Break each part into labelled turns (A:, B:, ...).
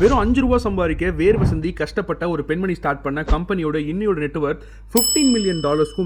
A: வெறும் 5 ரூபாய் சம்பாதிக்க வேர்வை சிந்தி கஷ்டப்பட்ட ஒரு பெண்மணி ஸ்டார்ட் பண்ண கம்பெனியோட இன்னையோட நெட்வொர்க் $15 மில்லியன்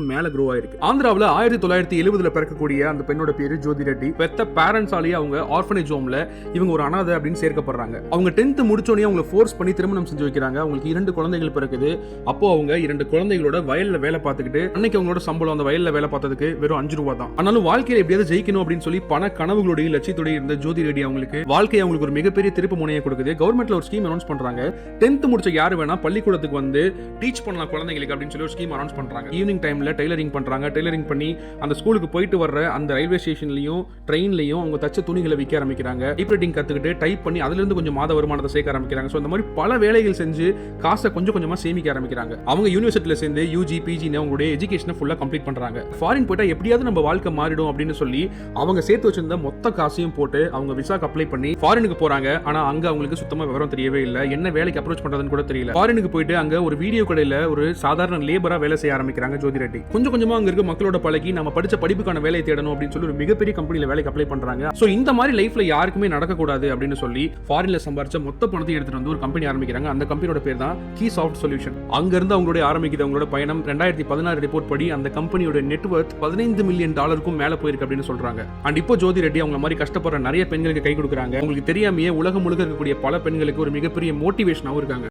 A: மேல க்ரோ ஆயிருக்கு. ஆந்திராவில் 1970 பிறக்கக்கூடிய அந்த பெண்ணோட பேரு ஜோதி ரெட்டி. பெத்த பேரண்ட்ஸாலேயே அவங்க ஆர்ஃபனேஜ் ஹோம்ல இவங்க ஒரு அனாதை அப்படின்னு சேர்க்கப்படுறாங்க. அவங்க 10th முடிச்சோடனே அவங்களை ஃபோர்ஸ் பண்ணி திருமணம் செஞ்சு வைக்கிறாங்க. அவங்களுக்கு 2 குழந்தைகள் பிறக்குது. அப்போ அவங்க 2 குழந்தைகளோட வயல்ல வேலை பார்த்துக்கிட்டு அன்னைக்கு அவங்களோட சம்பளம் அந்த வயல்ல வேலை பார்த்ததுக்கு வெறும் 5 ரூபாய் தான். ஆனாலும் வாழ்க்கையில எப்படியாவது ஜெயிக்கணும் அப்படின்னு சொல்லி பண கனவுகளோட லட்சியத்தோட இருந்த ஜோதி ரெட்டி அவங்களுக்கு வாழ்க்கை அவங்களுக்கு ஒரு மிகப்பெரிய திருப்பு முனையை கொடுக்குது. கவர்மெண்ட்ல ஒரு ஸ்கீம் அனௌன்ஸ் பண்றாங்க. 10th முடிச்ச யாரு வேணா பள்ளிக்கூடத்துக்கு வந்து டீச் பண்ணலாம் குழந்தைகளுக்கு அப்படின்னு சொல்லி ஒரு ஸ்கீம் அனௌன்ஸ் பண்றாங்க. ஈவினிங் டைம்ல டெய்லரிங் பண்றாங்க. டெய்லரிங் பண்ணி அந்த ஸ்கூலுக்கு போயிட்டு வர்ற அந்த ரயில்வே ஸ்டேஷன்லயும் ட்ரெயின்லயும் அவங்க தச்ச துணிகளை விற்க ஆரம்பிக்கிறாங்க. டைப்ரைட்டிங் கத்துக்கிட்டு டைப் பண்ணி அதுல இருந்து கொஞ்சம் மாத வருமானத்தை சேர்க்க ஆரம்பிக்கிறாங்க. சோ இந்த மாதிரி பல வேலைகள் செஞ்சு காசை கொஞ்சம் கொஞ்சமா சேமிக்க ஆரம்பிக்கிறாங்க. அவங்க யூனிவர்சிட்டியில சேர்ந்து யூஜி பிஜின்னு அவங்களுடைய எஜுகேஷனை ஃபுல்லா கம்ப்ளீட் பண்றாங்க. ஃபாரின் போயிட்டா எப்படியாவது நம்ம வாழ்க்கை மாறிடும் அப்படின்னு சொல்லி அவங்க சேர்த்து வச்சிருந்த மொத்த காசையும் போட்டு அவங்க விசாக்கு அப்ளை பண்ணி ஃபாரினுக்கு போறாங்க. ஆனா அங்க அவங்களுக்கு சுத்தமா விவரம் தெரியவே இல்லை. என்ன வேலைக்கு அப்ரோச் பண்றதுன்னு கூட தெரியல. ஃபாரினுக்கு போயிட்டு அங்க ஒரு வீடியோ கடையில ஒரு சாதாரண லேபரா வேலை செய்ய ஆரம்பிக்கிறாங்க ஜோதி ரெட்டி. கொஞ்சம் கொஞ்சமா அங்க இருக்க மக்களோட பழகி நம்ம படிச்ச படிப்புக்கான வேலையை தேடணும் அப்படின்னு சொல்லி ஒரு மிகப்பெரிய கம்பெனில வேலைக்கு அப்ளை பண்றாங்க. சோ இந்த மாதிரி லைஃப்ல யாருக்குமே நடக்க கூடாது அப்படின்னு சொல்லி ஃபாரின்ல சம்பாரிச்ச மொத்த பணத்தை எடுத்துட்டு வந்து ஒரு கம்பெனி ஆரம்பிக்கிறாங்க. அந்த கம்பெனியோட பேர் தான் கீ சாஃப்ட் சொல்யூஷன். அங்க இருந்து அவங்களோட ஆரம்பிக்குது அவங்களோட பயணம். 2016 ரிப்போர்ட் படி அந்த கம்பெனியோட நெட்வொர்க் $15 மில்லியன் மேல போயிருக்கு அப்படின்னு சொல்றாங்க. அண்ட் இப்போ ஜோதி ரெட்டி அவங்க மாதிரி கஷ்டப்படுற நிறைய பெண்களுக்கு கை கொடுக்குறாங்க. உங்களுக்கு தெரியாமையே உலகம் முழுக்க இருக்கக்கூடிய பல பெண்களுக்கு ஒரு மிகப்பெரிய மோட்டிவேஷனாகவும் இருக்காங்க.